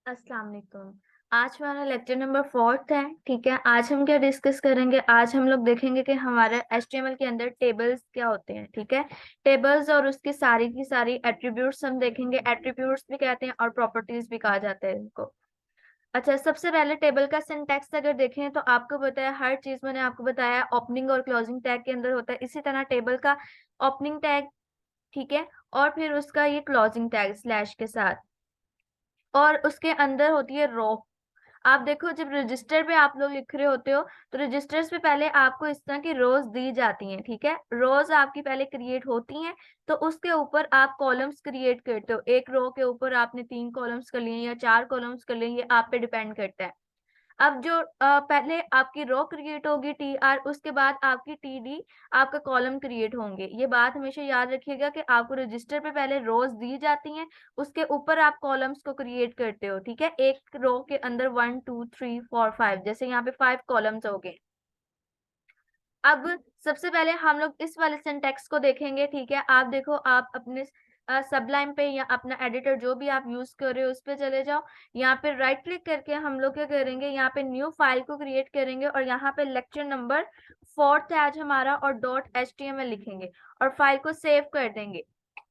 अस्सलाम वालेकुम। आज हमारा लेक्चर नंबर 4 है। ठीक है, आज हम क्या डिस्कस करेंगे? आज हम लोग देखेंगे कि हमारे HTML के अंदर टेबल्स क्या होते हैं। ठीक है, टेबल्स और उसकी सारी की सारी एट्रीब्यूट्स हम देखेंगे। एट्रीब्यूट्स भी कहते हैं और प्रॉपर्टीज भी कहा जाता है इनको। अच्छा, सबसे पहले टेबल का सिंटैक्स अगर देखें तो आपको पता है, हर चीज मैंने आपको बताया ओपनिंग और क्लोजिंग टैग के अंदर होता है। इसी तरह टेबल का ओपनिंग टैग, ठीक है, और फिर उसका ये क्लोजिंग टैग स्लैश के साथ, और उसके अंदर होती है रो। आप देखो, जब रजिस्टर पे आप लोग लिख रहे होते हो तो रजिस्टर्स पे पहले आपको इस तरह की रोज दी जाती हैं। ठीक है, रोज आपकी पहले क्रिएट होती हैं, तो उसके ऊपर आप कॉलम्स क्रिएट करते हो। एक रो के ऊपर आपने 3 कॉलम्स कर लिए या 4 कॉलम्स कर लिए, ये आप पे डिपेंड करता है। अब जो पहले आपकी रो क्रिएट होगी TR, उसके बाद आपकी TD, आपका कॉलम क्रिएट होंगे। ये बात हमेशा याद रखिएगा कि आपको रजिस्टर पे पहले रोज दी जाती हैं, उसके ऊपर आप कॉलम्स को क्रिएट करते हो। ठीक है, एक रो के अंदर 1 2 3 4 5, जैसे यहाँ पे 5 कॉलम्स हो गए। अब सबसे पहले हम लोग इस वाले सिंटेक्स को देखेंगे। ठीक है, आप देखो, आप अपने सबलाइन पे या अपना एडिटर जो भी आप यूज कर रहे हो उस पे चले जाओ। यहाँ पे राइट क्लिक करके हम लोग क्या करेंगे, यहाँ पे न्यू फाइल को क्रिएट करेंगे और यहाँ पे लेक्चर नंबर 4 है आज हमारा, और .html लिखेंगे और फाइल को सेव कर देंगे।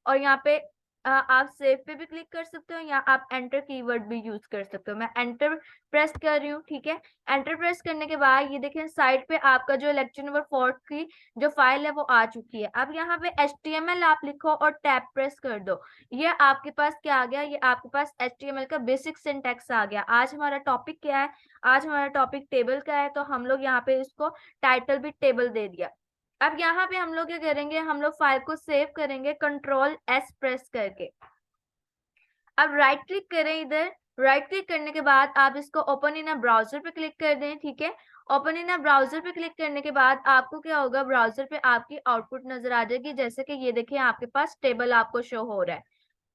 और यहाँ पे आप सेव पे भी क्लिक कर सकते हो या आप एंटर कीवर्ड भी यूज कर सकते हो। मैं एंटर प्रेस कर रही हूँ। ठीक है, एंटर प्रेस करने के बाद ये देखें, साइड पे आपका जो लेक्चर नंबर 4 की जो फाइल है वो आ चुकी है। अब यहाँ पे HTML आप लिखो और टैब प्रेस कर दो। ये आपके पास क्या आ गया? ये आपके पास HTML का बेसिक सिंटैक्स आ गया। आज हमारा टॉपिक क्या है? आज हमारा टॉपिक टेबल का है, तो हम लोग यहाँ पे इसको टाइटल भी टेबल दे दिया। अब यहाँ पे हम लोग क्या करेंगे, हम लोग फाइल को सेव करेंगे Ctrl+S प्रेस करके। अब राइट क्लिक करें इधर। राइट क्लिक करने के बाद आप इसको ओपन इन अ ब्राउजर पे क्लिक कर दें। ठीक है, ओपन इन अ ब्राउजर पे क्लिक करने के बाद आपको क्या होगा, ब्राउजर पे आपकी आउटपुट नजर आ जाएगी, जैसे कि ये देखिए आपके पास टेबल आपको शो हो रहा है।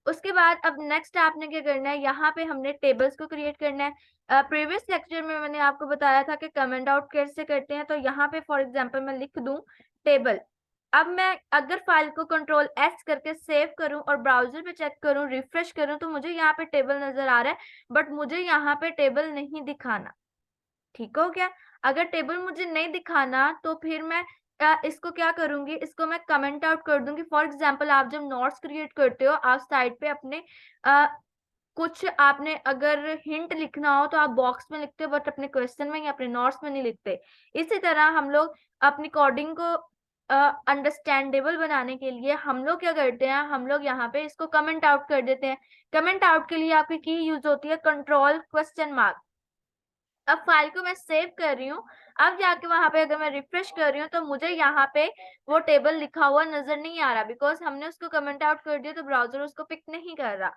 उसके बाद अब नेक्स्ट आपने क्या करना है, यहाँ पे हमने टेबल्स को क्रिएट करना है। प्रीवियस लेक्चर में मैंने आपको बताया था कि कमेंट आउट कैसे करते हैं। तो यहाँ पे फॉर एग्जांपल मैं लिख दूं टेबल। अब मैं अगर फाइल को Ctrl+S करके सेव करूं और ब्राउजर पे चेक करूं, रिफ्रेश करूं, तो मुझे यहाँ पे टेबल नजर आ रहा है, बट मुझे यहाँ पे टेबल नहीं दिखाना। ठीक हो गया? अगर टेबल मुझे नहीं दिखाना तो फिर मैं इसको क्या करूंगी, इसको मैं कमेंट आउट कर दूंगी। फॉर एग्जाम्पल, आप जब नोट्स क्रिएट करते हो, आप साइड पे अपने कुछ आपने अगर हिंट लिखना हो तो आप बॉक्स में लिखते हो, बट अपने क्वेश्चन में या अपने नोट्स में नहीं लिखते। इसी तरह हम लोग अपनी कोडिंग को अंडरस्टैंडेबल बनाने के लिए हम लोग क्या करते हैं, हम लोग यहाँ पे इसको कमेंट आउट कर देते हैं। कमेंट आउट के लिए आपकी की यूज होती है Ctrl?। अब फाइल को मैं सेव कर रही हूँ। अब जाके वहां पे अगर मैं रिफ्रेश कर रही हूँ तो मुझे यहाँ पे वो टेबल लिखा हुआ नजर नहीं आ रहा, बिकॉज हमने उसको कमेंट आउट कर दिया तो ब्राउजर उसको पिक नहीं कर रहा।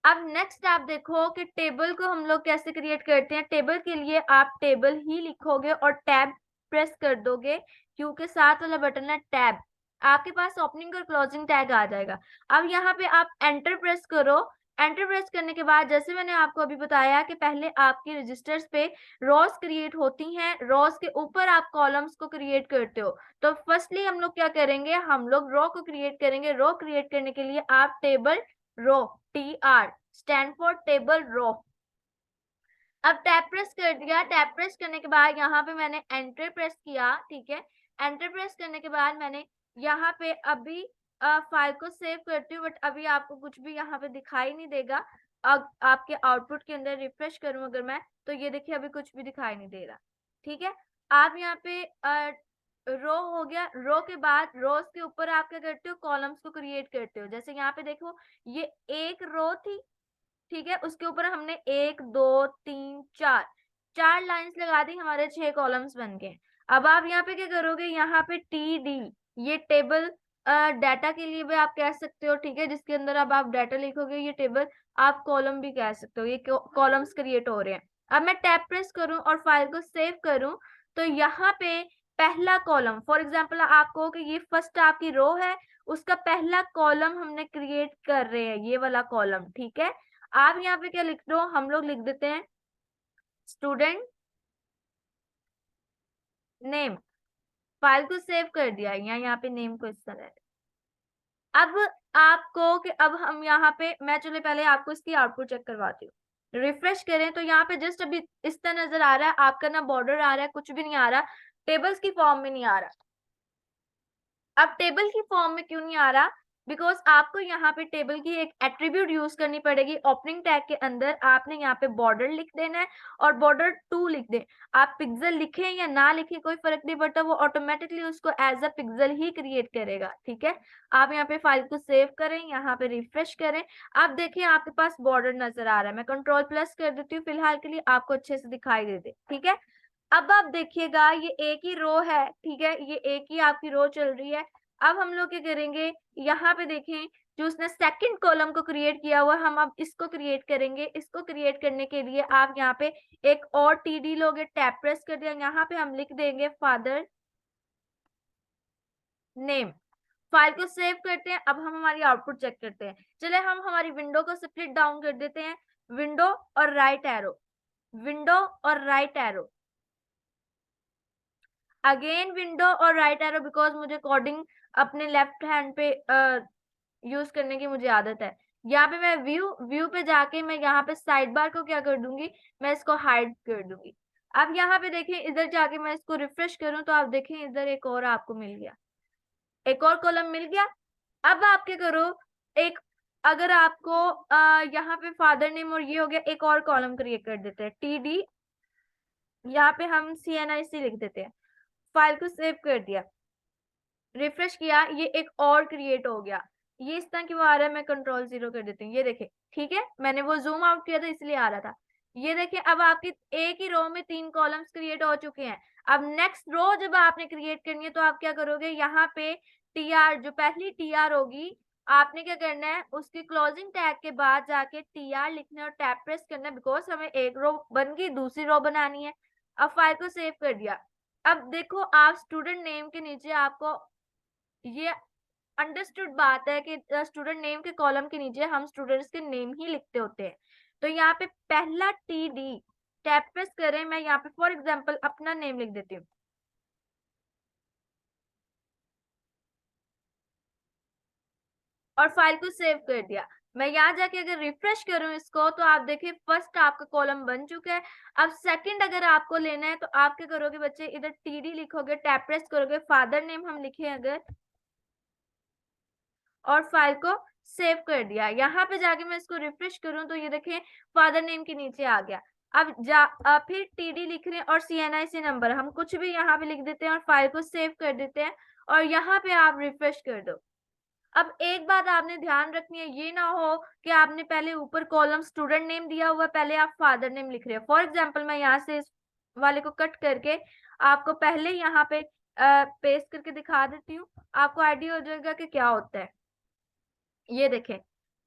अब नेक्स्ट आप देखो कि टेबल को हम लोग कैसे क्रिएट करते हैं। टेबल के लिए आप टेबल ही लिखोगे और टैब प्रेस कर दोगे, क्योंकि साथ वाला बटन है टैब। आपके पास ओपनिंग और क्लोजिंग टैग आ जाएगा। अब यहाँ पे आप एंटर प्रेस करो। एंटर प्रेस करने के बाद, जैसे मैंने आपको अभी बताया कि पहले आपके रजिस्टर्स पे रोज क्रिएट होती हैं, रोज के ऊपर आप कॉलम्स को क्रिएट करते हो। तो फर्स्टली हम लोग क्या करेंगे, हम लोग रो को क्रिएट करेंगे। रो क्रिएट करने के लिए आप table row, TR stand for table row. अब टैब प्रेस कर दिया। टैब प्रेस करने के बाद यहाँ पे मैंने एंटर प्रेस किया। ठीक है, एंटर प्रेस करने के बाद मैंने यहाँ पे अभी फाइल को सेव करती हूँ, बट अभी आपको कुछ भी यहाँ पे दिखाई नहीं देगा। अब आपके आउटपुट के अंदर रिफ्रेश करूँ अगर मैं, तो ये देखिए अभी कुछ भी दिखाई नहीं दे रहा। ठीक है, आप यहाँ पे रो हो गया। रो के बाद रोज के ऊपर आप क्या करते हो, कॉलम्स को क्रिएट करते हो। जैसे यहाँ पे देखो, ये एक रो थी। ठीक है, उसके ऊपर हमने 1 2 3 4 4 लाइंस लगा दी, हमारे 6 कॉलम्स बन गए। अब आप यहाँ पे क्या करोगे, यहाँ पे TD, ये टेबल डाटा के लिए भी आप कह सकते हो। ठीक है, जिसके अंदर अब आप डाटा लिखोगे, ये टेबल आप कॉलम भी कह सकते हो। ये कॉलम्स क्रिएट हो रहे हैं। अब मैं टैब प्रेस करूं और फाइल को सेव करूं, तो यहाँ पे पहला कॉलम, फॉर एग्जाम्पल आप कहो कि ये फर्स्ट आपकी रो है, उसका पहला कॉलम हमने क्रिएट कर रहे हैं, ये वाला कॉलम। ठीक है, आप यहाँ पे क्या लिख दो, हम लोग लिख देते हैं स्टूडेंट नेम। फाइल को सेव कर दिया, यहाँ पे नेम को इस तरह। अब आपको कि अब हम यहाँ पे, मैं चलो पहले आपको इसकी आउटपुट चेक करवाती हूँ। रिफ्रेश करें तो यहाँ पे जस्ट अभी इस तरह नजर आ रहा है, आपका ना बॉर्डर आ रहा है, कुछ भी नहीं आ रहा, टेबल्स की फॉर्म में नहीं आ रहा। अब टेबल की फॉर्म में क्यों नहीं आ रहा? बिकॉज आपको यहाँ पे टेबल की एक एट्रीब्यूट यूज करनी पड़ेगी। ओपनिंग टैग के अंदर आपने यहाँ पे बॉर्डर लिख देना है और बॉर्डर 2 लिख दे। आप पिक्सल लिखें या ना लिखें कोई फर्क नहीं पड़ता, वो ऑटोमेटिकली उसको एज अ पिक्सल ही क्रिएट करेगा। ठीक है, आप यहाँ पे फाइल को सेव करें, यहाँ पे रिफ्रेश करें। आप देखिए आपके पास बॉर्डर नजर आ रहा है। मैं कंट्रोल प्लस कर देती हूँ फिलहाल के लिए, आपको अच्छे से दिखाई दे दे। ठीक है, अब आप देखिएगा ये एक ही रो है। ठीक है, ये एक ही आपकी रो चल रही है। अब हम लोग क्या करेंगे, यहाँ पे देखें जो उसने सेकंड कॉलम को क्रिएट किया हुआ, हम अब इसको क्रिएट करेंगे। इसको क्रिएट करने के लिए आप यहाँ पे एक और टीडी लोगे, टैप प्रेस कर दिया, यहाँ पे हम लिख देंगे फादर नेम। फाइल को सेव करते हैं। अब हम हमारी आउटपुट चेक करते हैं। चले हम हमारी विंडो को स्प्लिट डाउन कर देते हैं, विंडो और राइट एरो, विंडो और राइट एरो, अगेन विंडो और राइट एरो, बिकॉज मुझे कोडिंग अपने लेफ्ट हैंड पे यूज करने की मुझे आदत है। यहाँ पे मैं व्यू व्यू पे जाके मैं यहाँ पे साइड बार को क्या कर दूंगी, मैं इसको हाइड कर दूंगी। अब यहाँ पे देखिए इधर जाके मैं इसको रिफ्रेश करूं तो आप देखें इधर एक और आपको मिल गया, एक और कॉलम मिल गया। अब आप क्या करो, एक अगर आपको यहाँ पे फादर नेम और ये हो गया, एक और कॉलम क्रिएट कर देते हैं, टीडी, यहाँ पे हम CNIC लिख देते हैं। फाइल को सेव कर दिया, रिफ्रेश किया, ये एक और क्रिएट हो गया। ये इस तरह क्यों आ रहा है, मैं कंट्रोल 0 कर देती हूँ। ये देखे, ठीक है, मैंने वो जूम आउट किया था इसलिए आ रहा था। ये देखिए अब आपकी एक ही रो में 3 कॉलम्स क्रिएट हो चुके हैं। अब नेक्स्ट रो जब आपने क्रिएट करनी है तो आप क्या करोगे, यहाँ पे TR, जो पहली TR होगी, आपने क्या करना है, उसकी क्लोजिंग टैग के बाद जाके TR लिखना है और टैप प्रेस करना है, बिकॉज हमें एक रो बन गई, दूसरी रो बनानी है। अब फाइल को सेव कर दिया। अब देखो आप स्टूडेंट नेम के नीचे आपको ये अंडरस्टूड बात है कि स्टूडेंट नेम के कॉलम के नीचे हम स्टूडेंट्स के नेम ही लिखते होते हैं। तो यहाँ पे पहला TD टैप प्रेस करें, मैं यहाँ पे फॉर एग्जांपल अपना नेम लिख देती हूँ और फाइल को सेव कर दिया। मैं यहाँ जाके अगर रिफ्रेश करूं इसको तो आप देखिए फर्स्ट आपका कॉलम बन चुका है। अब सेकंड अगर आपको लेना है तो आप क्या करोगे बच्चे, इधर TD लिखोगे, टैप प्रेस करोगे, फादर नेम हम लिखे अगर, और फाइल को सेव कर दिया। यहाँ पे जाके मैं इसको रिफ्रेश करूं तो ये देखें फादर नेम के नीचे आ गया। अब फिर TD लिख रहे हैं और CNIC नंबर, हम कुछ भी यहाँ पे लिख देते हैं और फाइल को सेव कर देते हैं और यहाँ पे आप रिफ्रेश कर दो। अब एक बात आपने ध्यान रखनी है, ये ना हो कि आपने पहले ऊपर कॉलम स्टूडेंट नेम दिया हुआ, पहले आप फादर नेम लिख रहे हो। फॉर एग्जाम्पल मैं यहाँ से इस वाले को कट करके आपको पहले यहाँ पे पेस्ट करके दिखा देती हूँ, आपको आइडिया हो जाएगा कि क्या होता है। ये देखें,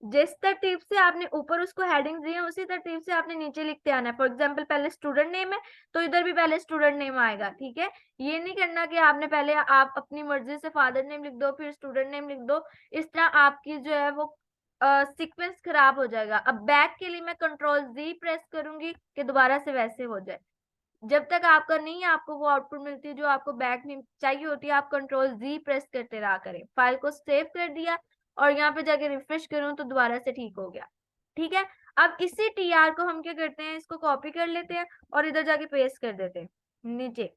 जिस तरतीब से आपने ऊपर उसको हेडिंग दी है उसी तरतीब से आपने नीचे लिखते आना है। फॉर एग्जांपल पहले स्टूडेंट नेम है तो इधर भी पहले स्टूडेंट नेम आएगा। ठीक है, ये नहीं करना कि आपने पहले आप अपनी मर्जी से फादर नेम लिख दो फिर स्टूडेंट नेम लिख दो, इस तरह आपकी जो है वो सीक्वेंस खराब हो जाएगा। अब बैक के लिए मैं कंट्रोल Z प्रेस करूंगी कि दोबारा से वैसे हो जाए। जब तक आपका नहीं आपको वो आउटपुट मिलती है जो आपको बैक में चाहिए होती है, आप कंट्रोल Z प्रेस करते रहा करें। फाइल को सेव कर दिया और यहाँ पे जाके रिफ्रेश करूं तो दोबारा से ठीक हो गया। ठीक है, अब इसी TR को हम क्या करते हैं, इसको कॉपी कर लेते हैं और इधर जाके पेस्ट कर देते हैं नीचे।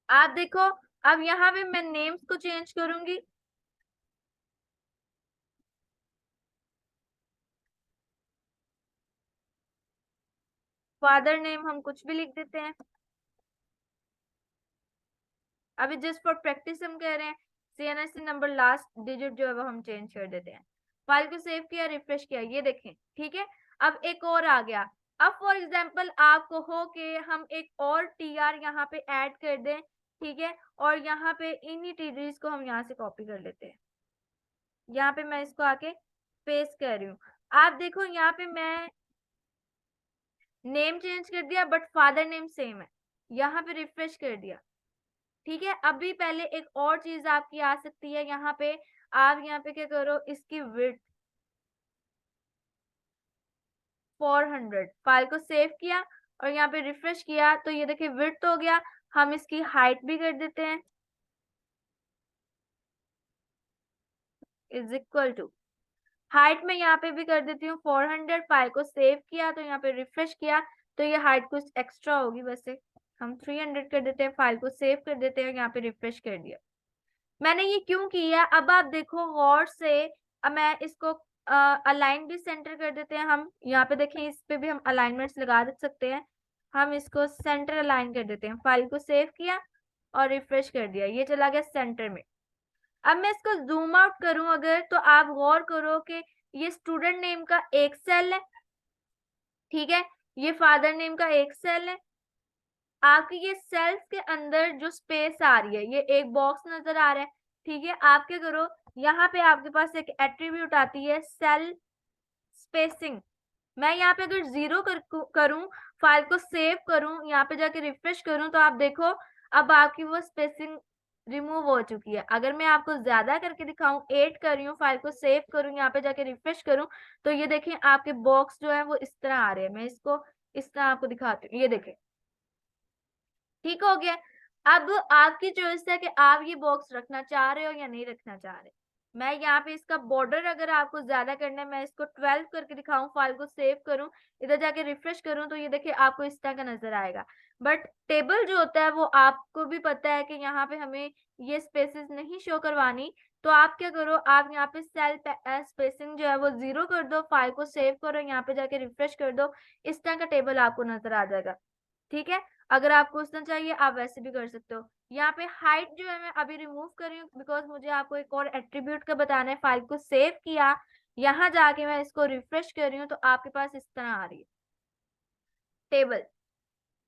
आप देखो अब यहाँ पे मैं नेम्स को चेंज करूंगी, फादर नेम हम कुछ भी लिख देते हैं। अभी जस्ट फॉर प्रैक्टिस हम कह रहे हैं, CNIC नंबर लास्ट डिजिट जो है वो हम चेंज कर देते हैं। फाइल को सेव किया, रिफ्रेश किया, ये देखें। ठीक है, अब एक और आ गया। अब फॉर एग्जांपल आपको हो कि हम एक और TR यहाँ पे ऐड कर दें। ठीक है, और यहाँ पे इन्हीं TDs को हम यहाँ से कॉपी कर लेते हैं। यहाँ पे मैं इसको आके पेस्ट कर रही हूँ। आप देखो यहाँ पे मैं नेम चेंज कर दिया बट फादर नेम सेम है। यहाँ पे रिफ्रेश कर दिया। ठीक है, अभी पहले एक और चीज आपकी आ सकती है, यहाँ पे आप यहाँ पे क्या करो, इसकी विड्थ 400, फाइल को सेव किया और यहाँ पे रिफ्रेश किया तो ये देखिए विड्थ हो गया। हम इसकी हाइट भी कर देते हैं इज इक्वल टू हाइट में यहाँ पे भी कर देती हूँ 400। फाइल को सेव किया तो यहाँ पे रिफ्रेश किया तो ये हाइट कुछ एक्स्ट्रा होगी, वैसे हम 300 कर देते हैं। फाइल को सेव कर देते हैं, यहाँ पे रिफ्रेश कर दिया। मैंने ये क्यों किया, अब आप देखो गौर से। अब मैं इसको अलाइन भी सेंटर कर देते हैं हम। यहाँ पे देखें, इस पे भी हम अलाइनमेंट्स लगा सकते हैं। हम इसको सेंटर अलाइन कर देते हैं। फाइल को सेव किया और रिफ्रेश कर दिया, ये चला गया सेंटर में। अब मैं इसको जूम आउट करूं अगर, तो आप गौर करो कि ये स्टूडेंट नेम का एक सेल है, ठीक है, ये फादर नेम का एक सेल है। आपके ये सेल्स के अंदर जो स्पेस आ रही है, ये एक बॉक्स नजर आ रहा है, ठीक है। आप क्या करो, यहाँ पे आपके पास एक एट्रीब्यूट आती है सेल स्पेसिंग। मैं यहाँ पे अगर 0 करूं, फाइल को सेव करूं, यहाँ पे जाके रिफ्रेश करूं, तो आप देखो अब आपकी वो स्पेसिंग रिमूव हो चुकी है। अगर मैं आपको ज्यादा करके दिखाऊं, 8 कर रही हूँ, फाइल को सेव करूं, यहाँ पे जाके रिफ्रेश करूं, तो ये देखें आपके बॉक्स जो है वो इस तरह आ रहे हैं। मैं इसको इस तरह आपको दिखाती हूँ, ये देखें, ठीक हो गया। अब आपकी चॉइस है कि आप ये बॉक्स रखना चाह रहे हो या नहीं रखना चाह रहे। मैं यहाँ पे इसका बॉर्डर अगर आपको ज्यादा करना है, मैं इसको 12 करके दिखाऊं, फाइल को सेव करूं, इधर जाके रिफ्रेश करूं, तो ये देखिए आपको इस तरह का नजर आएगा। बट टेबल जो होता है वो आपको भी पता है कि यहाँ पे हमें ये स्पेसेस नहीं शो करवानी। तो आप क्या करो, आप यहाँ पे सेल स्पेसिंग जो है वो 0 कर दो, फाइल को सेव करो, यहाँ पे जाके रिफ्रेश कर दो, इस तरह का टेबल आपको नजर आ जाएगा, ठीक है। अगर आपको उसना चाहिए आप वैसे भी कर सकते हो। यहाँ पे हाइट जो है मैं अभी रिमूव कर रही हूँ, बिकॉज मुझे आपको एक और एट्रीब्यूट का बताना है। फाइल को सेव किया, यहाँ जाके मैं इसको रिफ्रेश कर रही हूँ, तो आपके पास इस तरह आ रही है टेबल।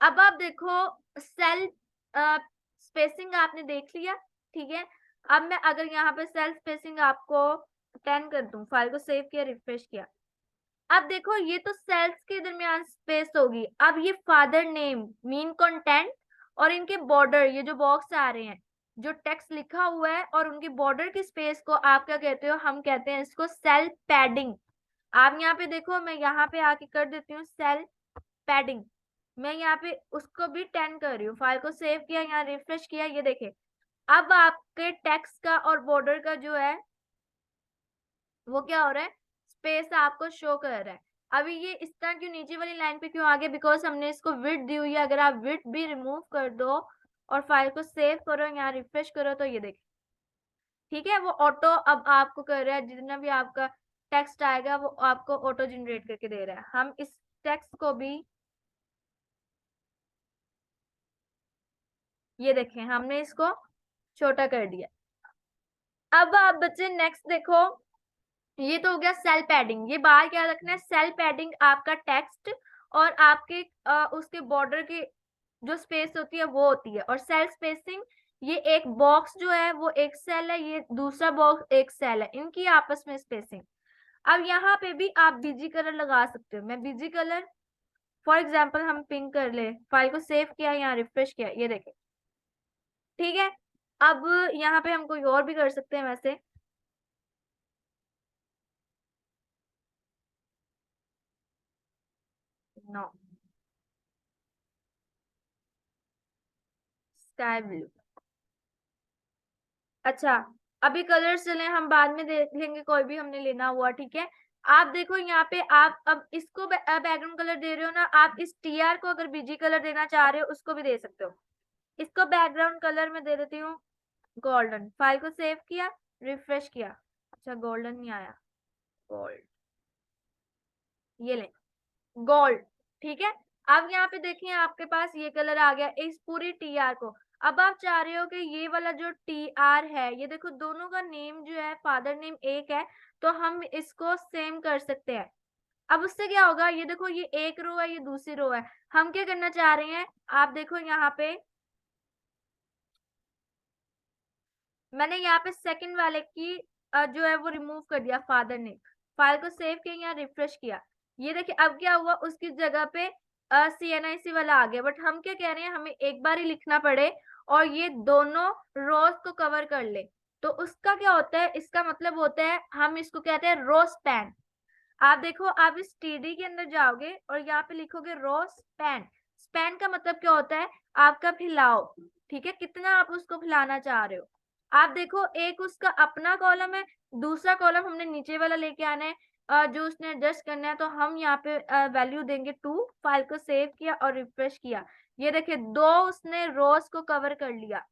अब आप देखो, सेल स्पेसिंग आपने देख लिया, ठीक है। अब मैं अगर यहाँ पे सेल स्पेसिंग आपको 10 कर दूं, फाइल को सेव किया, रिफ्रेश किया, अब देखो ये तो सेल्स के दरमियान स्पेस होगी। अब ये फादर नेम, मीन कंटेंट और इनके बॉर्डर, ये जो बॉक्स आ रहे हैं, जो टेक्स्ट लिखा हुआ है और उनके बॉर्डर की स्पेस को आप क्या कहते हो, हम कहते हैं इसको सेल पैडिंग। आप यहाँ पे देखो, मैं यहाँ पे आके कर देती हूँ सेल पैडिंग। मैं यहाँ पे उसको भी 10 कर रही हूँ, फाइल को सेव किया, यहाँ रिफ्रेश किया, ये देखे अब आपके टेक्स्ट का और बॉर्डर का जो है वो क्या हो रहा है, स्पेस आपको शो कर रहा है। अभी ये इस तरह क्यों नीचे वाली लाइन पे क्यों आ गया, बिकॉज हमने इसको विड्थ दी हुई है। अगर आप विड्थ भी रिमूव कर दो और फाइल को सेव करो, यहाँ रिफ्रेश करो, तो ये देखिए, ठीक है, वो ऑटो अब आपको कर रहा है। जितना भी आपका टेक्स्ट आएगा वो आपको ऑटो जनरेट करके दे रहा है। हम इस टेक्स्ट को भी, ये देखें, हमने इसको छोटा कर दिया। अब आप बच्चे नेक्स्ट देखो, ये तो हो गया सेल पैडिंग। ये बाहर क्या रखना है, सेल पैडिंग आपका टेक्स्ट और आपके उसके बॉर्डर की जो स्पेस होती है वो होती है। और सेल स्पेसिंग, ये एक बॉक्स जो है वो एक सेल है, ये दूसरा बॉक्स एक सेल है, इनकी आपस में स्पेसिंग। अब यहाँ पे भी आप बीजी कलर लगा सकते हो। मैं बीजी कलर फॉर एग्जाम्पल हम पिंक कर ले, फाइल को सेव किया, यहाँ रिफ्रेश किया, ये देखें, ठीक है। अब यहाँ पे हम कोई और भी कर सकते हैं वैसे। No, sky blue. अच्छा, अभी कलर्स चले, हम बाद में देख लेंगे, कोई भी हमने लेना हुआ, ठीक है। आप देखो यहाँ पे, आप अब इसको बैकग्राउंड कलर दे रहे हो ना, आप इस टीआर को अगर बीजी कलर देना चाह रहे हो उसको भी दे सकते हो। इसको बैकग्राउंड कलर में दे देती हूँ गोल्डन। फाइल को सेव किया, रिफ्रेश किया, अच्छा गोल्डन नहीं आया, गोल्ड, ये ले, गोल्ड, ठीक है। अब यहाँ पे देखिए आपके पास ये कलर आ गया इस पूरी टी आर को। अब आप चाह रहे हो कि ये वाला जो टी आर है, ये देखो दोनों का नेम जो है, फादर नेम एक है, तो हम इसको सेम कर सकते हैं। अब उससे क्या होगा, ये देखो ये एक रो है, ये दूसरी रो है, हम क्या करना चाह रहे हैं, आप देखो यहाँ पे मैंने यहाँ पे सेकंड वाले की जो है वो रिमूव कर दिया, फादर ने। फाइल को सेव किया, यहाँ रिफ्रेश किया, ये देखिए अब क्या हुआ, उसकी जगह पे CNIC वाला आ गया। बट हम क्या कह रहे हैं, हमें एक बार ही लिखना पड़े और ये दोनों रोज को कवर कर ले, तो उसका क्या होता है, इसका मतलब होता है, हम इसको कहते हैं रो स्पैन। आप देखो, आप इस टीडी के अंदर जाओगे और यहाँ पे लिखोगे रो स्पैन। स्पैन का मतलब क्या होता है, आपका फैलाव, ठीक है, कितना आप उसको फैलाना चाह रहे हो। आप देखो एक उसका अपना कॉलम है, दूसरा कॉलम हमने नीचे वाला लेके आना है, जो उसने एडजस्ट करना है, तो हम यहाँ पे वैल्यू देंगे 2। फाइल को सेव किया और रिफ्रेश किया, ये देखिए 2 उसने रोज को कवर कर लिया।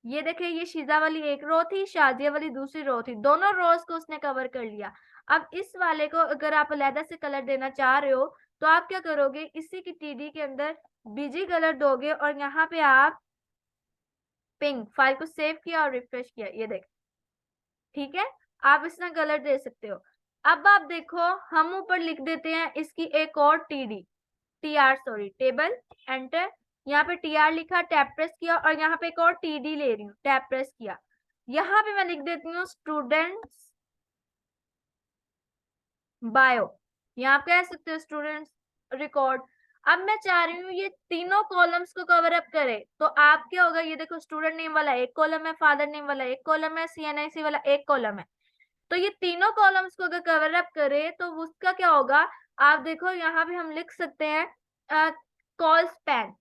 ये देखिए ये शीजा वाली एक रो थी, शादिया वाली दूसरी रो थी, दोनों रोज को उसने कवर कर लिया। अब इस वाले को अगर आप अलग से कलर देना चाह रहे हो तो आप क्या करोगे, इसी की टीडी के अंदर बीजी कलर दोगे और यहाँ पे आप पिंक, फाइल को सेव किया और रिफ्रेश किया, ये देख, ठीक है, आप इस तरह कलर दे सकते हो। अब आप देखो हम ऊपर लिख देते हैं इसकी एक और TD, TR sorry table, enter, यहाँ पे टीआर लिखा, टैब प्रेस किया और यहाँ पे एक और टीडी ले रही हूँ, टैब प्रेस किया, यहाँ पे मैं लिख देती हूँ स्टूडेंट्स बायो, यहाँ आप कह सकते हो स्टूडेंट्स रिकॉर्ड। अब मैं चाह रही हूँ ये तीनों कॉलम्स को कवर अप करे, तो आप क्या होगा, ये देखो स्टूडेंट नेम वाला एक कॉलम है, फादर नेम वाला एक कॉलम है, सीएनआईसी वाला एक कॉलम है, तो ये तीनों कॉलम्स को अगर कवर अप करे तो उसका क्या होगा, आप देखो यहाँ पे हम लिख सकते हैं कॉल स्पैन,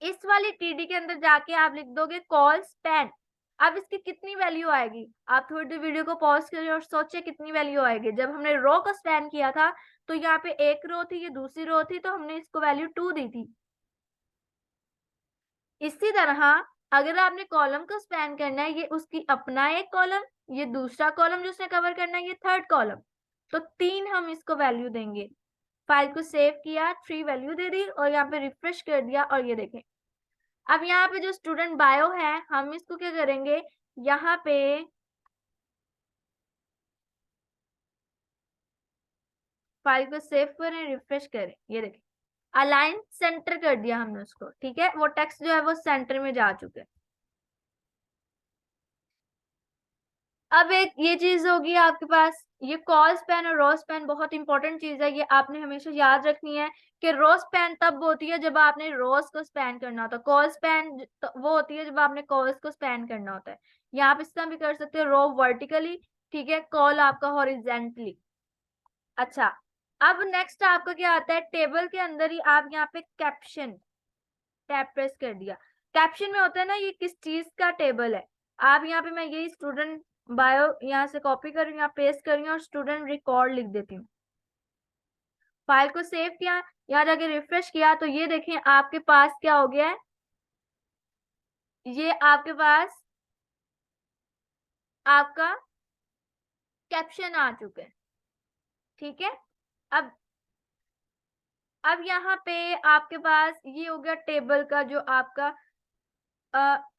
इस वाली टीडी के अंदर जाके आप लिख दोगे कॉल स्पैन। अब इसकी कितनी वैल्यू आएगी, आप थोड़ी देर वीडियो को पॉज करिए और सोचिए कितनी वैल्यू आएगी। जब हमने रो को स्पैन किया था तो यहाँ पे एक रो थी, ये दूसरी रो थी, तो हमने इसको वैल्यू 2 दी थी। इसी तरह अगर आपने कॉलम को स्पैन करना है, ये उसकी अपना एक कॉलम, ये दूसरा कॉलम जो उसने कवर करना है, ये थर्ड कॉलम, तो 3 हम इसको वैल्यू देंगे। फाइल को सेव किया, 3 वैल्यू दे दी और यहाँ पे रिफ्रेश कर दिया और ये देखें, अब यहाँ पे जो स्टूडेंट बायो है हम इसको क्या करेंगे, यहाँ पे फाइल को सेव करें, रिफ्रेश करें, ये देखें अलाइन सेंटर कर दिया हमने उसको, ठीक है, वो टेक्स्ट जो है वो सेंटर में जा चुके हैं। अब एक ये चीज होगी आपके पास, ये कॉल स्पैन और रो स्पैन बहुत इंपॉर्टेंट चीज है, ये आपने हमेशा याद रखनी है कि रो स्पैन तब होती है जब आपने रोज को स्पैन करना होता है, कॉल स्पैन वो होती है जब आपने कॉल्स को स्पैन करना होता है। यहाँ आप इस तरह भी कर सकते हो, रो वर्टिकली, ठीक है, कॉल आपका हॉरिजेंटली। अच्छा, अब नेक्स्ट आपका क्या आता है, टेबल के अंदर ही आप यहाँ पे कैप्शन, टैब प्रेस कर दिया, कैप्शन में होता है ना ये किस चीज का टेबल है, आप यहाँ पे मैं यही स्टूडेंट बायो यहाँ से कॉपी कर रही हूँ, यहाँ पेस्ट कर रही हूँ और स्टूडेंट रिकॉर्ड लिख देती हूँ। फाइल को सेव किया, यहाँ जाके रिफ्रेश किया, तो ये देखें आपके पास क्या हो गया है, ये आपके पास आपका कैप्शन आ चुका है, ठीक है। अब यहाँ पे आपके पास ये हो गया टेबल का जो आपका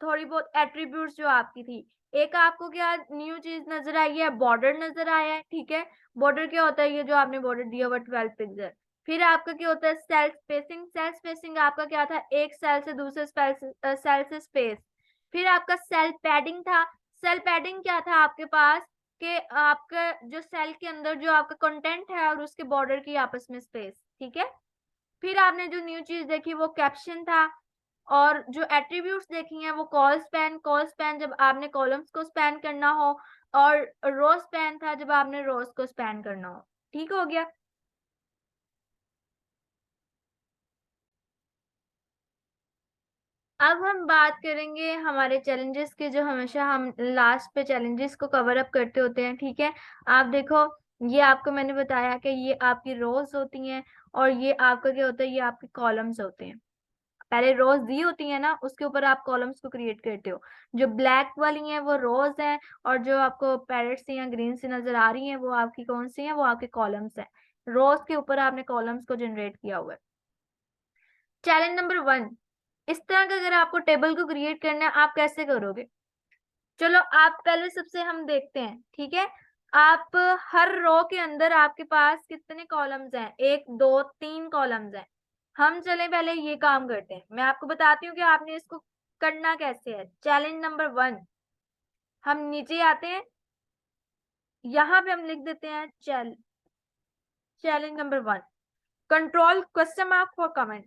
थोड़ी बहुत एट्रीब्यूट्स जो आपकी थी। एक आपको क्या न्यू चीज नजर आई है, बॉर्डर नजर आया है, ठीक है, बॉर्डर क्या होता है, ये जो आपने बॉर्डर दिया हुआ 12 पिक्सल। फिर आपका क्या होता है सेल स्पेसिंग, सेल स्पेसिंग आपका क्या था, एक सेल से दूसरे सेल से स्पेस। फिर आपका सेल पैडिंग था, सेल पैडिंग क्या था आपके पास, कि आपका जो सेल के अंदर जो आपका कंटेंट है और उसके बॉर्डर की आपस में स्पेस, ठीक है। फिर आपने जो न्यू चीज देखी वो कैप्शन था, और जो एट्रीब्यूट्स देखी हैं वो कॉल स्पैन, कॉल स्पैन जब आपने कॉलम्स को स्पैन करना हो, और रो स्पैन था जब आपने रोज को स्पैन करना हो, ठीक हो गया। अब हम बात करेंगे हमारे चैलेंजेस के, जो हमेशा हम लास्ट पे चैलेंजेस को कवर अप करते होते हैं, ठीक है। आप देखो ये आपको मैंने बताया कि ये आपकी रोज होती हैं और ये आपका क्या होता है, ये आपके कॉलम्स होते हैं। पहले रोज दी होती है ना, उसके ऊपर आप कॉलम्स को क्रिएट करते हो, जो ब्लैक वाली हैं वो रोज हैं, और जो आपको पैरेट से या ग्रीन से नजर आ रही हैं वो आपकी कौन सी हैं, वो आपके कॉलम्स हैं। रोज के ऊपर आपने कॉलम्स को जनरेट किया हुआ है। चैलेंज नंबर 1, इस तरह का अगर आपको टेबल को क्रिएट करना है आप कैसे करोगे। चलो आप पहले सबसे हम देखते हैं, ठीक है। आप हर रो के अंदर आपके पास कितने कॉलम्स हैं, 1 2 3 कॉलम्स हैं। हम चले पहले ये काम करते हैं, मैं आपको बताती हूँ कि आपने इसको करना कैसे है। चैलेंज नंबर 1, हम नीचे आते हैं, यहाँ पे हम लिख देते हैं challenge number 1, control question mark for comment.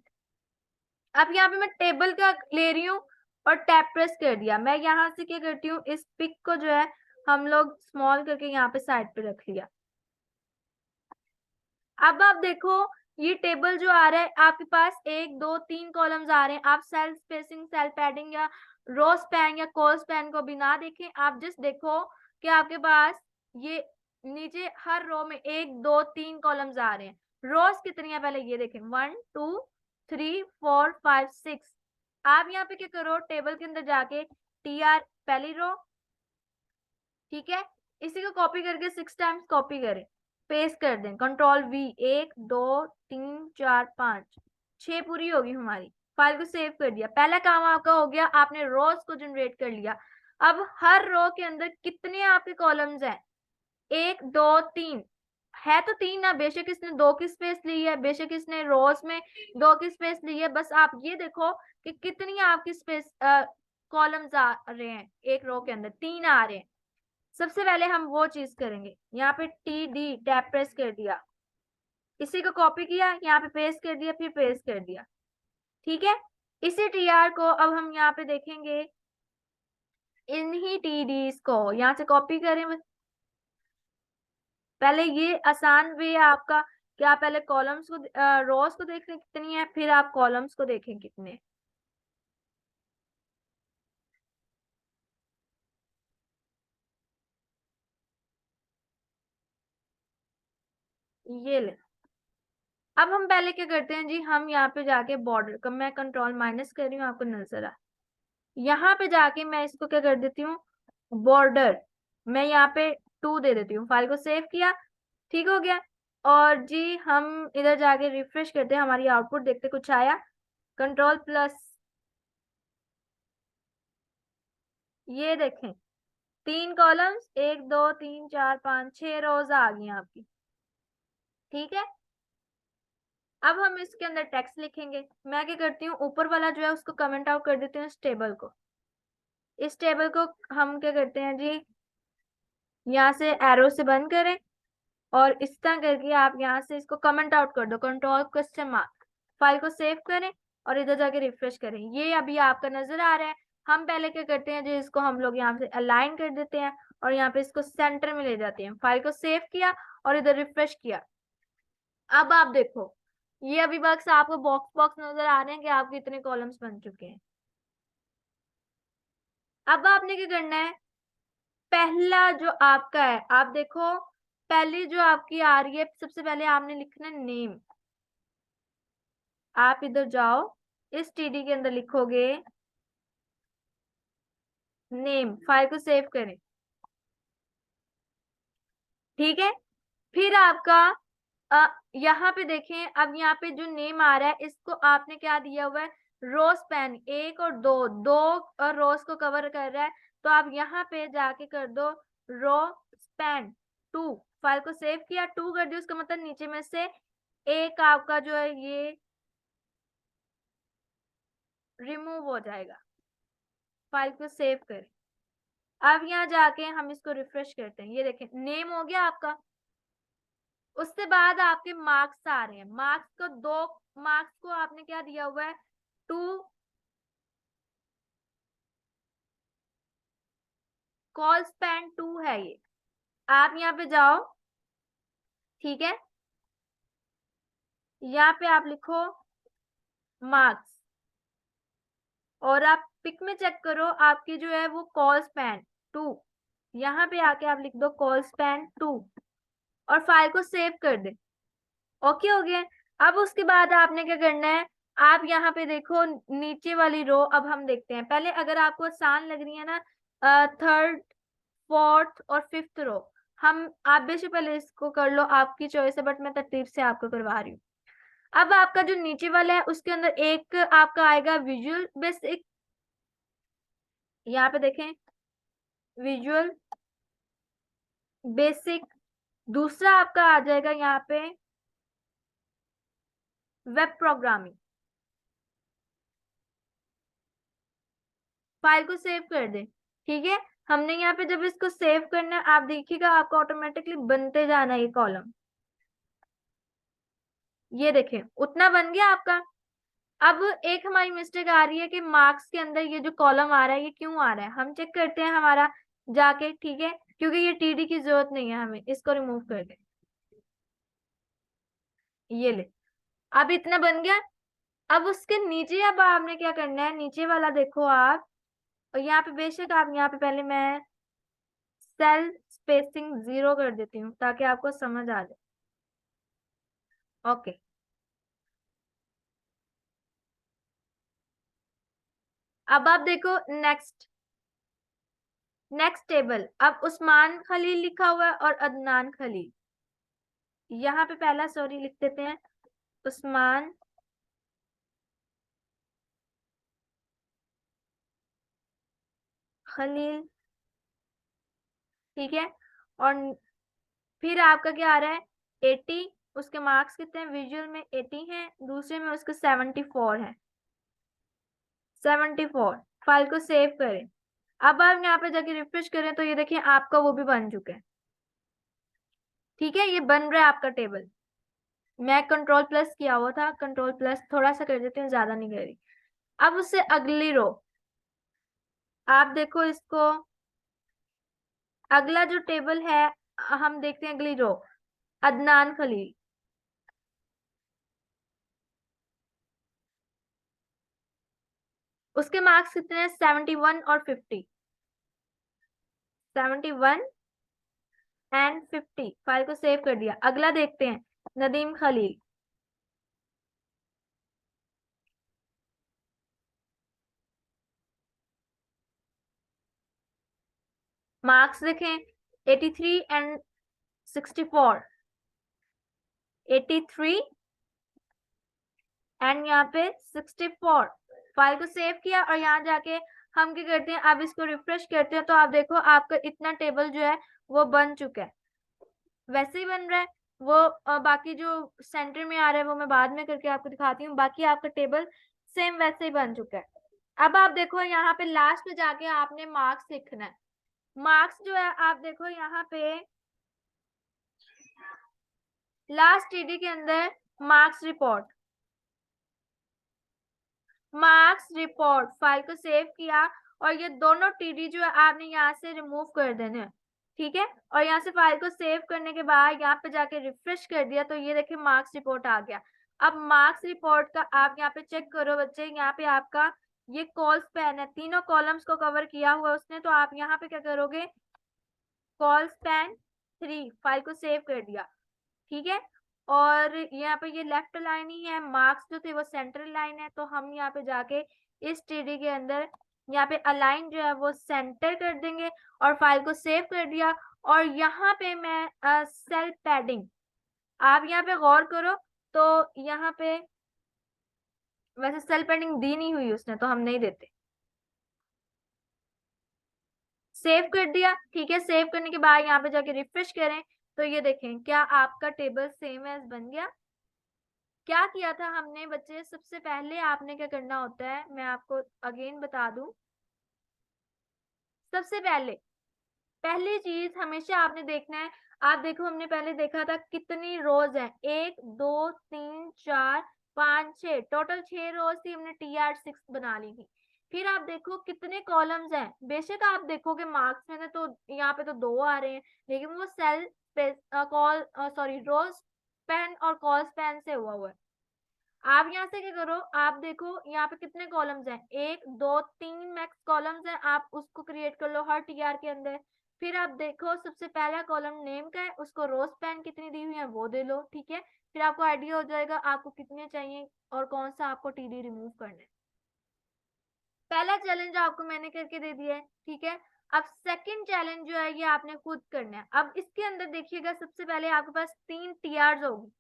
अब यहाँ पे मैं टेबल का ले रही हूँ और टैब प्रेस कर दिया, मैं यहाँ से क्या करती हूँ, इस पिक को जो है हम लोग स्मॉल करके यहाँ पे साइड पे रख लिया। अब आप देखो ये टेबल जो आ रहा है आपके पास 1 2 3 कॉलम्स आ रहे हैं, आप सेल स्पेसिंग, सेल पैडिंग या रो स्पैन या कॉल स्पैन को भी ना देखें, आप जस्ट देखो कि आपके पास ये नीचे हर रो में 1 2 3 कॉलम्स आ रहे हैं। रोज कितनी है पहले ये देखें, 1 2 3 4 5 6। आप यहाँ पे क्या करो, टेबल के अंदर जाके TR पहली रो, ठीक है, इसी को कॉपी करके 6 टाइम्स कॉपी करें, पेस्ट कर दें, Ctrl+V, 1 2 3 4 5 6 पूरी होगी हमारी। फाइल को सेव कर दिया, पहला काम आपका हो गया, आपने रोज को जनरेट कर लिया। अब हर रो के अंदर कितने आपके कॉलम्स हैं, 1 2 3 है तो 3 ना, बेशक इसने 2 की स्पेस ली है, बेशक इसने रोज में 2 की स्पेस ली है, बस आप ये देखो कि कितनी आपकी स्पेस कॉलम्स आ रहे हैं, एक रो के अंदर 3 आ रहे हैं। सबसे पहले हम वो चीज करेंगे, यहाँ पे TD टैब प्रेस कर दिया, इसी को कॉपी किया, यहाँ पे पेस्ट कर दिया, फिर पेस्ट कर दिया, ठीक है। इसी TR को अब हम यहाँ पे देखेंगे, इन्हीं TDs को यहाँ से कॉपी करें। पहले ये आसान वे है आपका कि आप पहले कॉलम्स को रोज को देख लें कितनी है, फिर आप कॉलम्स को देखें कितने। ये ले, अब हम पहले क्या करते हैं जी, हम यहाँ पे जाके बॉर्डर का मैं Ctrl- कर रही हूँ, आपको नजर आ, यहाँ पे जाके मैं इसको क्या कर देती हूँ, बॉर्डर, मैं यहाँ पे 2 दे देती हूँ, फाइल को सेव किया, ठीक हो गया। और जी हम इधर जाके रिफ्रेश करते हैं, हमारी आउटपुट देखते कुछ आया, Ctrl+, ये देखें 3 कॉलम्स, 1 2 3 4 5 6 रोज आ गई आपकी, ठीक है। अब हम इसके अंदर टेक्स्ट लिखेंगे, मैं क्या करती हूँ, ऊपर वाला जो है उसको कमेंट आउट कर देती हूँ, इस टेबल को, इस टेबल को हम क्या करते हैं जी, यहाँ से एरो से बंद करें, और इस तरह करके आप यहाँ से इसको कमेंट आउट कर दो, Ctrl+, फाइल को सेव करें और इधर जाके रिफ्रेश करें, ये अभी आपका नजर आ रहा है। हम पहले क्या करते हैं जी, इसको हम लोग यहाँ से अलाइन कर देते हैं और यहाँ पे इसको सेंटर में ले जाते हैं, फाइल को सेव किया और इधर रिफ्रेश किया। अब आप देखो, ये अभी बस आपको बॉक्स बॉक्स नजर आ रहे हैं कि आपके इतने कॉलम्स बन चुके हैं। अब आपने क्या करना है, पहला जो आपका है, आप देखो पहली जो आपकी आ रही है, सबसे पहले आपने लिखना है नेम। आप इधर जाओ, इस TD के अंदर लिखोगे नेम, फाइल को सेव करें, ठीक है। फिर आपका यहाँ पे देखें, अब यहाँ पे जो नेम आ रहा है, इसको आपने क्या दिया हुआ है, रो स्पैन 1 और 2 रोज को कवर कर रहा है, तो आप यहाँ पे जाके कर दो रो स्पैन 2, फाइल को सेव किया, 2 कर दिया, उसका मतलब नीचे में से एक आपका जो है ये रिमूव हो जाएगा, फाइल को सेव करें। अब यहाँ जाके हम इसको रिफ्रेश करते हैं, ये देखें नेम हो गया आपका। उससे बाद आपके मार्क्स आ रहे हैं, मार्क्स को 2 मार्क्स को आपने क्या दिया हुआ है, 2, कॉल स्पैन 2 है ये। आप यहाँ पे जाओ, ठीक है, यहाँ पे आप लिखो मार्क्स, और आप पिक में चेक करो आपकी जो है वो कॉल स्पैन 2, यहाँ पे आके आप लिख दो कॉल स्पैन 2 और फाइल को सेव कर दे, ओके हो गया। अब उसके बाद आपने क्या करना है, आप यहाँ पे देखो नीचे वाली रो, अब हम देखते हैं पहले, अगर आपको आसान लग रही है ना, 3rd 4th और 5th रो, हम आप बेशक पहले इसको कर लो, आपकी चॉइस है, बट मैं तरतीब से आपको करवा रही हूँ। अब आपका जो नीचे वाला है उसके अंदर एक आपका आएगा विजुअल बेसिक, यहाँ पे देखें विजुअल बेसिक, दूसरा आपका आ जाएगा यहाँ पे वेब प्रोग्रामिंग, फाइल को सेव कर दें, ठीक है। हमने यहाँ पे जब इसको सेव करना है, आप देखिएगा आपको ऑटोमेटिकली बनते जाना है ये कॉलम, ये देखें उतना बन गया आपका। अब एक हमारी मिस्टेक आ रही है कि मार्क्स के अंदर ये जो कॉलम आ रहा है ये क्यों आ रहा है, हम चेक करते हैं हमारा जाके, ठीक है, क्योंकि ये TD की जरूरत नहीं है, हमें इसको रिमूव कर दे, ये ले, अब इतना बन गया। अब उसके नीचे अब आपने क्या करना है, नीचे वाला देखो आप, और यहाँ पे बेशक आप यहाँ पे पहले मैं सेल स्पेसिंग 0 कर देती हूँ ताकि आपको समझ आ जाए। ओके, अब आप देखो नेक्स्ट नेक्स्ट टेबल। अब उस्मान खलील लिखा हुआ है और अदनान खलील। यहाँ पे पहला सॉरी लिख देते हैं, उस्मान खलील, ठीक है। और फिर आपका क्या आ रहा है, 80। उसके मार्क्स कितने हैं, विजुअल में 80 हैं, दूसरे में उसके 74 है। 74, फाइल को सेव करें। अब आप यहाँ पे जाके रिफ्रेश करें तो ये देखिए आपका वो भी बन चुका है। ठीक है, ये बन रहा है आपका टेबल। मैं कंट्रोल प्लस किया हुआ था, कंट्रोल प्लस थोड़ा सा कर देती हूँ, ज्यादा नहीं कर रही। अब उससे अगली रो आप देखो इसको, अगला जो टेबल है हम देखते हैं अगली रो, अदनान खलील। उसके मार्क्स कितने हैं, 71 और 50। 71 एंड 50, फाइल को सेव कर दिया। अगला देखते हैं, नदीम खलील। मार्क्स देखें, 83 एंड 64। 83 एंड यहाँ पे 64, फाइल को सेव किया और यहाँ जाके हम क्या करते हैं, अब इसको रिफ्रेश करते हैं तो आप देखो आपका इतना टेबल जो है वो बन चुका है। वैसे ही बन रहा है वो, बाकी जो सेंटर में आ रहा है वो मैं बाद में करके आपको दिखाती हूँ। बाकी आपका टेबल सेम वैसे ही बन चुका है। अब आप देखो यहाँ पे लास्ट में जाके आपने मार्क्स लिखना है। मार्क्स जो है आप देखो यहाँ पे लास्ट टीडी के अंदर marks report, marks report, file को सेव किया और ये दोनों टीडी जो है आपने यहाँ से रिमूव कर देने हैं। ठीक है, और यहाँ से फाइल को सेव करने के बाद यहाँ पे जाके रिफ्रेश कर दिया तो ये देखिए मार्क्स रिपोर्ट आ गया। अब मार्क्स रिपोर्ट का आप यहाँ पे चेक करो बच्चे, यहाँ पे आपका ये कॉल स्पैन है, तीनों कॉलम्स को कवर किया हुआ उसने, तो आप यहाँ पे क्या करोगे, कॉल स्पैन 3, फाइल को सेव कर दिया। ठीक है, और यहाँ पे ये लेफ्ट लाइन ही है, मार्क्स जो थे वो सेंट्रल लाइन है, तो हम यहाँ पे जाके इस टीडी के अंदर यहाँ पे अलाइन जो है वो सेंटर कर देंगे और फाइल को सेव कर दिया। और यहाँ पे मैं सेल पैडिंग, आप यहाँ पे गौर करो तो यहाँ पे वैसे सेल पैडिंग दी नहीं हुई उसने तो हम नहीं देते। सेव कर दिया, ठीक है। सेव करने के बाद यहाँ पे जाके रिफ्रेश करें तो ये देखें क्या आपका टेबल सेम एज बन गया। क्या किया था हमने बच्चे, सबसे पहले आपने क्या करना होता है मैं आपको अगेन बता दूं। सबसे पहले पहली चीज हमेशा आपने देखना है, आप देखो हमने पहले देखा था कितनी रोज है, 1 2 3 4 5 6, टोटल 6 रोज थी, हमने TR6 बना ली थी। फिर आप देखो कितने कॉलम्स हैं, बेशक आप देखोगे मार्क्स में तो यहाँ पे तो 2 आ रहे हैं, लेकिन वो सेल कॉल सॉरी रोज स्पैन और कॉल स्पैन से हुआ हुआ है। आप यहाँ से क्या करो, आप देखो यहाँ पे कितने कॉलम्स हैं, 1 2 3 मैक्स कॉलम्स हैं, आप उसको क्रिएट कर लो हर TR के अंदर। फिर आप देखो सबसे पहला कॉलम नेम का है, उसको रो स्पैन कितनी दी हुई है वो दे लो। ठीक है, फिर आपको आइडिया हो जाएगा आपको कितने चाहिए और कौन सा आपको TD रिमूव करना है। पहला चैलेंज आपको मैंने करके दे दिया है, ठीक है। अब सेकंड चैलेंज जो है ये आपने खुद करना है। अब इसके अंदर देखिएगा सबसे पहले आपके पास 3 TRs होगी,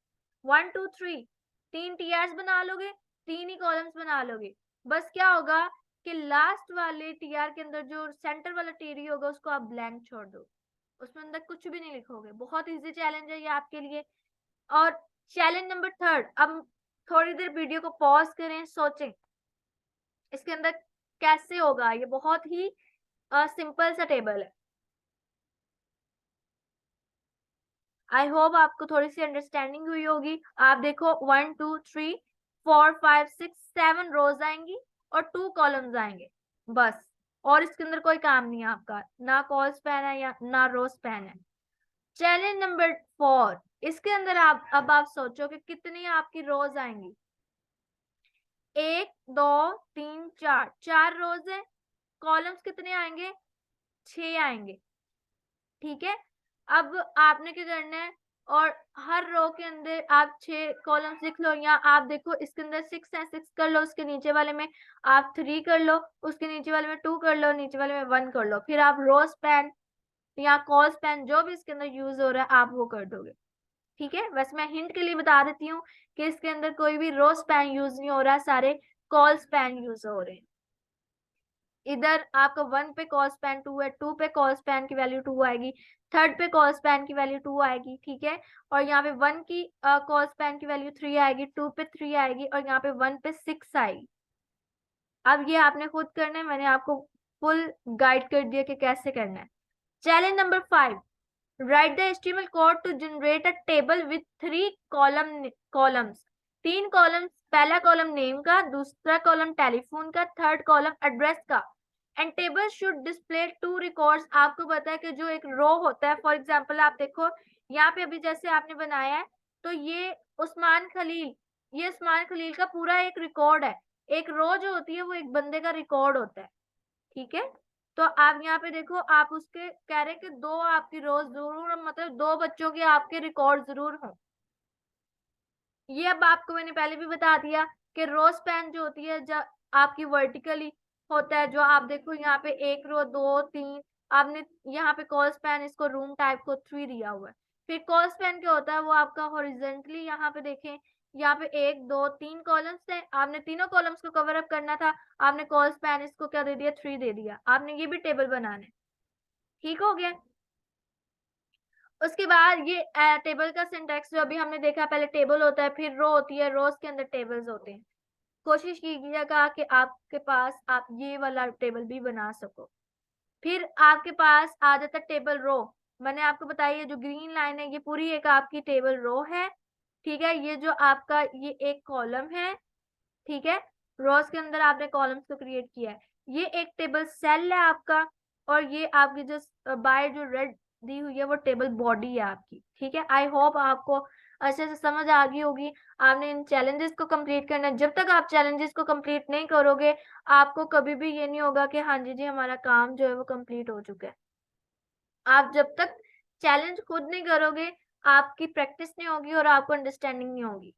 1 2 3, 3 TRs बना लोगे, 3 ही कॉलम्स बना लोगे। बस क्या होगा कि लास्ट वाले TR के अंदर जो सेंटर वाला TD होगा उसको आप ब्लैंक छोड़ दो, उसमें अंदर कुछ भी नहीं लिखोगे। बहुत इजी चैलेंज है ये आपके लिए। और चैलेंज नंबर थर्ड, अब थोड़ी देर वीडियो को पॉज करें, सोचें इसके अंदर कैसे होगा। ये बहुत ही सिंपल सा टेबल है। आई होप आपको थोड़ी सी अंडरस्टैंडिंग हुई होगी। आप देखो 1 2 3 4 5 6 7 रोज आएंगी और 2 कॉलम्स आएंगे बस। और इसके अंदर कोई काम नहीं है आपका, ना कॉल स्पैन है या ना रो स्पैन है। चैलेंज नंबर 4, इसके अंदर आप सोचो कि कितनी आपकी रोज आएंगी। 1 2 3 4, 4 रोज है, कॉलम्स कितने आएंगे, 6 आएंगे, ठीक है। अब आपने क्या करना है, और हर रो के अंदर आप 6 कॉलम्स लिख लो, या आप देखो इसके अंदर 6 है, 6 कर लो, उसके नीचे वाले में आप 3 कर लो, उसके नीचे वाले में 2 कर लो, नीचे वाले में 1 कर लो, फिर आप रो स्पैन या कॉल स्पैन जो भी इसके अंदर यूज हो रहा है आप वो कर दोगे, ठीक है। वैसे मैं हिंट के लिए बता देती हूँ कि इसके अंदर कोई भी रो स्पैन यूज नहीं हो रहा, सारे कॉल स्पैन यूज हो रहे हैं। इधर आपका 1 पे कॉल स्पैन 2 है, 2 पे कॉल स्पैन की वैल्यू 2 आएगी, 3rd पे कॉल स्पैन की वैल्यू 2 आएगी, ठीक है। और यहाँ पे 1 की कॉल स्पैन की वैल्यू 3 आएगी, 2 पे 3 आएगी, और यहाँ पे 1 पे 6 आएगी। अब ये आपने खुद करना है, मैंने आपको फुल गाइड कर दिया कि कैसे करना है। Challenge number 5, right the HTML code to generate a table with 3 columns. 3 columns, पहला कॉलम नेम का, दूसरा कॉलम टेलीफोन का, 3rd कॉलम एड्रेस का। And table should display 2 records. आपको पता है कि जो एक रो होता है, फॉर एग्जांपल आप देखो यहाँ पे अभी जैसे आपने बनाया है, तो ये उस्मान खलील, ये उस्मान खलील का पूरा एक रिकॉर्ड है। एक रो जो होती है वो एक बंदे का रिकॉर्ड होता है, ठीक है। तो आप यहाँ पे देखो, आप उसके कह रहे कि 2 आपकी रोज जरूर, मतलब 2 बच्चों के आपके रिकॉर्ड जरूर हो। ये अब आपको मैंने पहले भी बता दिया कि रो स्पैन जो होती है जब आपकी वर्टिकली होता है, जो आप देखो यहाँ पे 1 रो 2 3, आपने यहाँ पे कॉल स्पैन इसको रूम टाइप को 3 दिया हुआ है। फिर कॉल स्पैन क्या होता है, वो आपका हॉरिजेंटली, यहाँ पे देखें, यहाँ पे 1 2 3 कॉलम्स थे, आपने तीनों कॉलम्स को कवर अप करना था, आपने कॉल स्पैन इसको क्या दे दिया, 3 दे दिया, आपने ये भी टेबल बनाना है, ठीक हो गया। उसके बाद ये टेबल का सिंटैक्स जो अभी हमने देखा, पहले टेबल होता है, फिर रो होती है, रोज के अंदर टेबल्स होते हैं। कोशिश कीजिएगा कि आपके पास आप ये वाला टेबल भी बना सको। फिर आपके पास आ जाता है टेबल रो। मैंने आपको बताया ये जो ग्रीन लाइन है ये पूरी एक आपकी टेबल रो है, ठीक है। ये जो आपका ये एक कॉलम है, ठीक है, रोज के अंदर आपने कॉलम्स को क्रिएट किया है। ये एक टेबल सेल है आपका, और ये आपकी जो बाय जो रेड दी हुई है वो टेबल बॉडी है आपकी, ठीक है। आई होप आपको अच्छे से समझ आ गई होगी। आपने इन चैलेंजेस को कंप्लीट करना है। जब तक आप चैलेंजेस को कंप्लीट नहीं करोगे, आपको कभी भी ये नहीं होगा कि हाँ जी जी हमारा काम जो है वो कंप्लीट हो चुका है। आप जब तक चैलेंज खुद नहीं करोगे, आपकी प्रैक्टिस नहीं होगी और आपको अंडरस्टैंडिंग नहीं होगी।